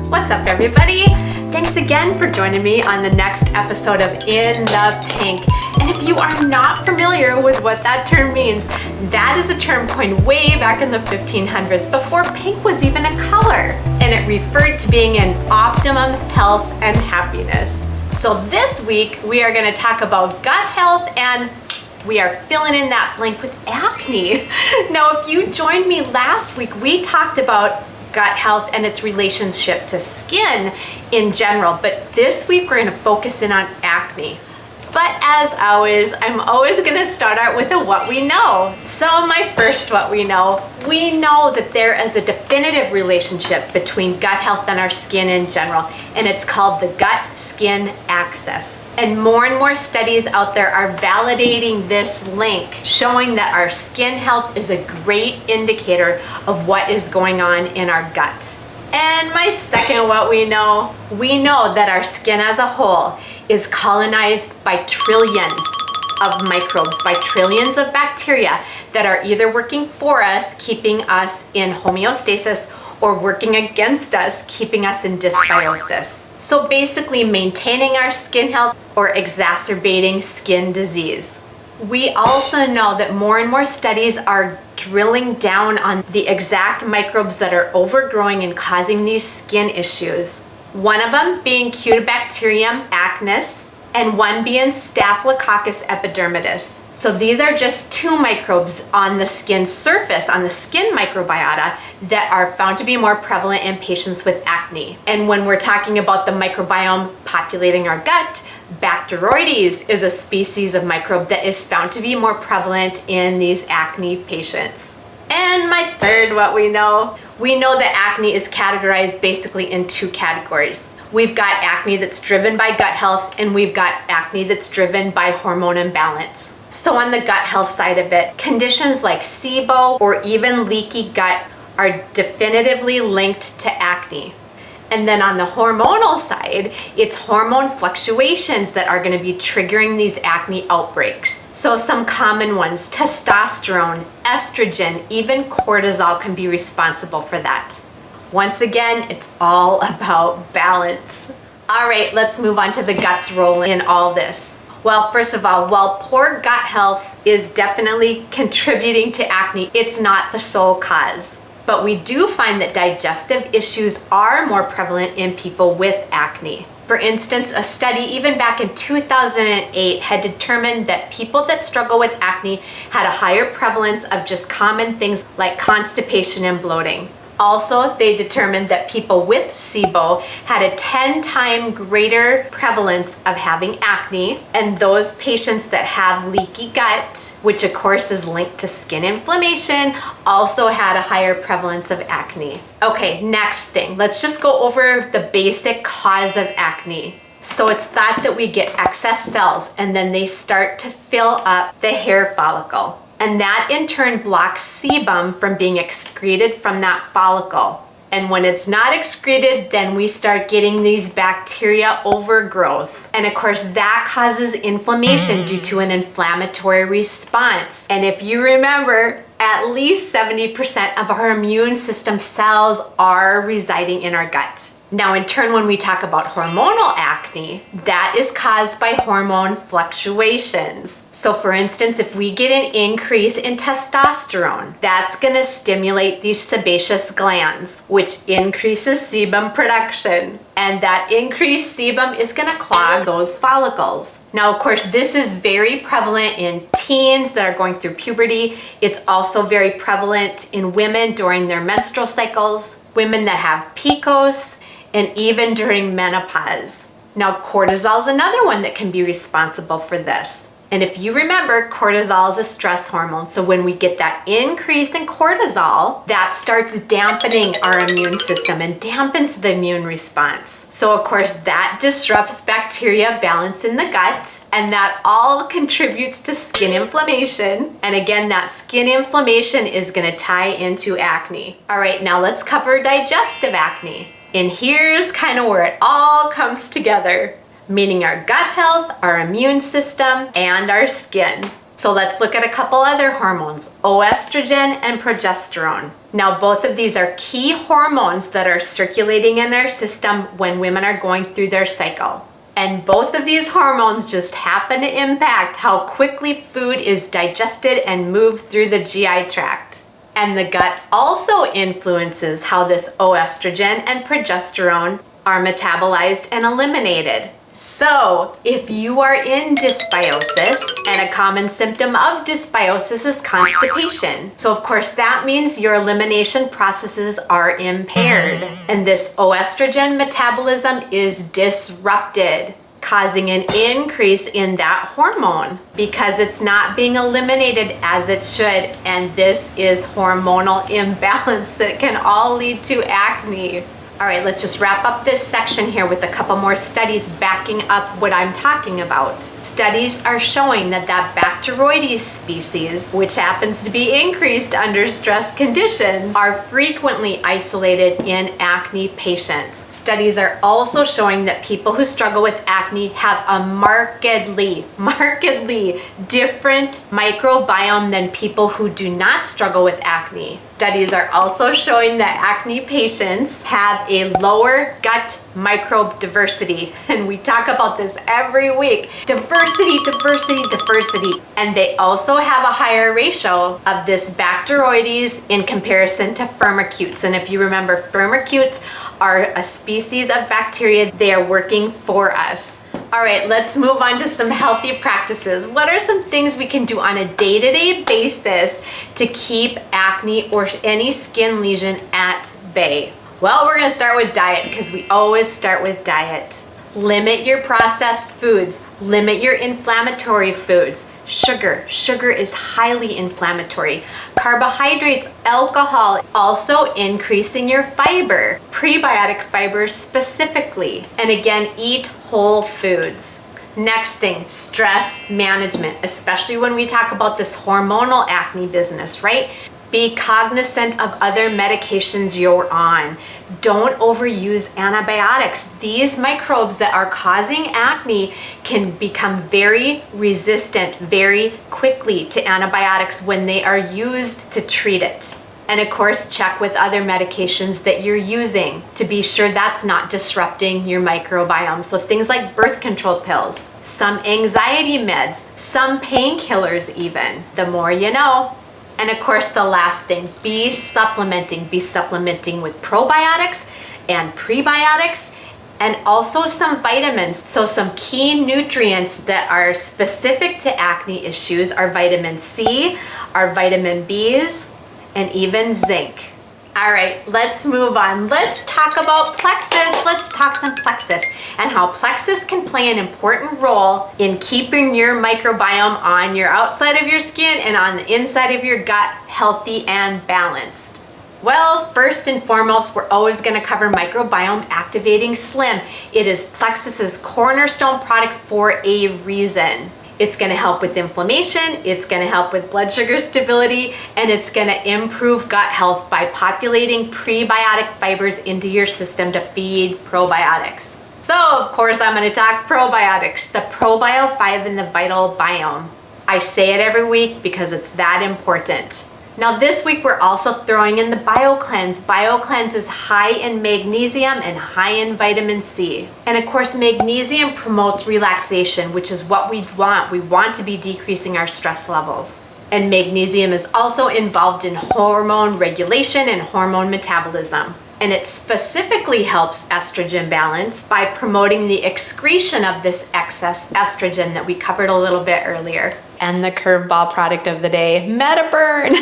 What's up, everybody? Thanks again for joining me on the next episode of In the Pink. And if you are not familiar with what that term means, that is a term coined way back in the 1500s, before pink was even a color. And it referred to being in optimum health and happiness. So this week, we are going to talk about gut health, and we are filling in that blank with acne. Now, if you joined me last week, we talked about gut health and its relationship to skin in general, but this week we're going to focus in on acne. But as always, I'm always going to start out with a what we know. So my first what we know that there is a definitive relationship between gut health and our skin in general, and it's called the gut-skin axis. And more studies out there are validating this link, showing that our skin health is a great indicator of what is going on in our gut. And my second what we know that our skin as a whole is colonized by trillions of microbes, by trillions of bacteria that are either working for us, keeping us in homeostasis, or working against us, keeping us in dysbiosis. So basically maintaining our skin health or exacerbating skin disease. We also know that more and more studies are drilling down on the exact microbes that are overgrowing and causing these skin issues. One of them being Cutibacterium acnes, and one being Staphylococcus epidermidis. So these are just two microbes on the skin surface, on the skin microbiota, that are found to be more prevalent in patients with acne. And when we're talking about the microbiome populating our gut, BACTEROIDES is a species of microbe that is found to be more prevalent in these acne patients. And my third what we know that acne is categorized basically in two categories. We've got acne that's driven by gut health, and we've got acne that's driven by hormone imbalance. So on the gut health side of it, conditions like SIBO or even leaky gut are definitively linked to acne. And then on the hormonal side, it's hormone fluctuations that are going to be triggering these acne outbreaks. So some common ones: testosterone, estrogen, even cortisol can be responsible for that. Once again, it's all about balance. All right, let's move on to the gut's role in all this. Well, first of all, while poor gut health is definitely contributing to acne, it's not the sole cause. But we do find that digestive issues are more prevalent in people with acne. For instance, a study even back in 2008 had determined that people that struggle with acne had a higher prevalence of just common things like constipation and bloating. Also, they determined that people with SIBO had a 10-time greater prevalence of having acne, and those patients that have leaky gut, which of course is linked to skin inflammation, also had a higher prevalence of acne. Okay, next thing, let's just go over the basic cause of acne. So it's thought that we get excess cells, and then they start to fill up the hair follicle. And that in turn blocks sebum from being excreted from that follicle. And when it's not excreted, then we start getting these bacteria overgrowth. And of course, that causes inflammation due to an inflammatory response. And if you remember, at least 70% of our immune system cells are residing in our gut. Now, in turn, when we talk about hormonal acne, that is caused by hormone fluctuations. So for instance, if we get an increase in testosterone, that's going to stimulate these sebaceous glands, which increases sebum production. And that increased sebum is going to clog those follicles. Now, of course, this is very prevalent in teens that are going through puberty. It's also very prevalent in women during their menstrual cycles, women that have PCOS, and even during menopause. Now, cortisol is another one that can be responsible for this. And if you remember, cortisol is a stress hormone. So when we get that increase in cortisol, that starts dampening our immune system and dampens the immune response. So of course, that disrupts bacteria balance in the gut, and that all contributes to skin inflammation. And again, that skin inflammation is going to tie into acne. All right, now let's cover digestive acne. And here's kind of where it all comes together, meaning our gut health, our immune system, and our skin. So let's look at a couple other hormones, estrogen and progesterone. Now, both of these are key hormones that are circulating in our system when women are going through their cycle. And both of these hormones just happen to impact how quickly food is digested and moved through the GI tract. And the gut also influences how this estrogen and progesterone are metabolized and eliminated. So, if you are in dysbiosis, and a common symptom of dysbiosis is constipation. So of course that means your elimination processes are impaired, and this estrogen metabolism is disrupted, causing an increase in that hormone because it's not being eliminated as it should, and this is hormonal imbalance that can all lead to acne. All right, let's just wrap up this section here with a couple more studies backing up what I'm talking about. Studies are showing that BACTEROIDES species, which happens to be increased under stress conditions, are frequently isolated in acne patients. Studies are also showing that people who struggle with acne have a markedly different microbiome than people who do not struggle with acne. Studies are also showing that acne patients have a lower gut microbe diversity, and we talk about this every week. Diversity. And they also have a higher ratio of this BACTEROIDES in comparison to FIRMACUTES. And if you remember, FIRMACUTES are a species of bacteria. They are working for us. All right, let's move on to some healthy practices. What are some things we can do on a day-to-day basis to keep acne or any skin lesion at bay? Well, we're gonna start with diet because we always start with diet. Limit your processed foods. Limit your inflammatory foods. Sugar is highly inflammatory. Carbohydrates, alcohol, also increasing your fiber, prebiotic fibers specifically. And again, eat whole foods. Next thing, stress management, especially when we talk about this hormonal acne business, right? Be cognizant of other medications you're on. Don't overuse antibiotics. These microbes that are causing acne can become very resistant very quickly to antibiotics when they are used to treat it. And of course, check with other medications that you're using to be sure that's not disrupting your microbiome. So things like birth control pills, some anxiety meds, some painkillers even. The more you know. And of course, the last thing, be supplementing. Be supplementing with probiotics and prebiotics and also some vitamins. So some key nutrients that are specific to acne issues are vitamin C, are vitamin Bs, and even zinc. All right, let's move on. Let's talk about plexus. Let's talk some plexus and how plexus can play an important role in keeping your microbiome on your outside of your skin and on the inside of your gut healthy and balanced. Well, first and foremost, we're always gonna cover microbiome activating slim. It is Plexus's cornerstone product for a reason. It's gonna help with inflammation, it's gonna help with blood sugar stability, and it's gonna improve gut health by populating prebiotic fibers into your system to feed probiotics. So, of course, I'm gonna talk probiotics, the Probio 5 and the VITALBIOME. I say it every week because it's that important. Now this week we're also throwing in the BioCleanse. BioCleanse is high in magnesium and high in vitamin C. And of course, magnesium promotes relaxation, which is what we want. We want to be decreasing our stress levels. And magnesium is also involved in hormone regulation and hormone metabolism. And it specifically helps estrogen balance by promoting the excretion of this excess estrogen that we covered a little bit earlier. And the curveball product of the day, MetaBurn.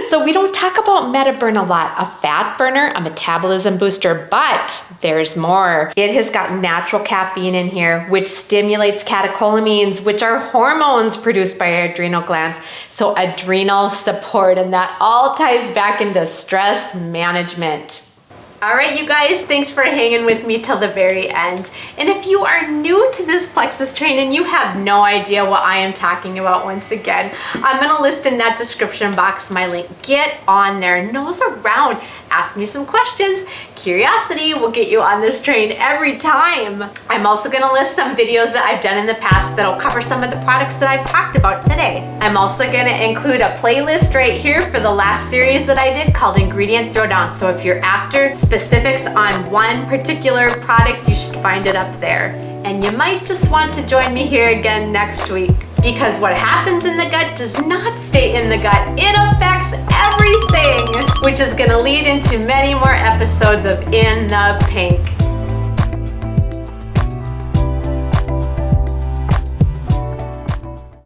So we don't talk about MetaBurn a lot, a fat burner, a metabolism booster, but there's more. It has got natural caffeine in here, which stimulates catecholamines, which are hormones produced by our adrenal glands. So adrenal support, and that all ties back into stress management. All right, you guys, thanks for hanging with me till the very end. And if you are new to this Plexus train and you have no idea what I am talking about, once again, I'm gonna list in that description box my link. Get on there, nose around, ask me some questions. Curiosity will get you on this train every time. I'm also gonna list some videos that I've done in the past that'll cover some of the products that I've talked about today. I'm also gonna include a playlist right here for the last series that I did called Ingredient Throwdown. So if you're after specifics on one particular product, you should find it up there. And you might just want to join me here again next week, because what happens in the gut does not stay in the gut. It affects everything, which is gonna lead into many more episodes of In the Pink.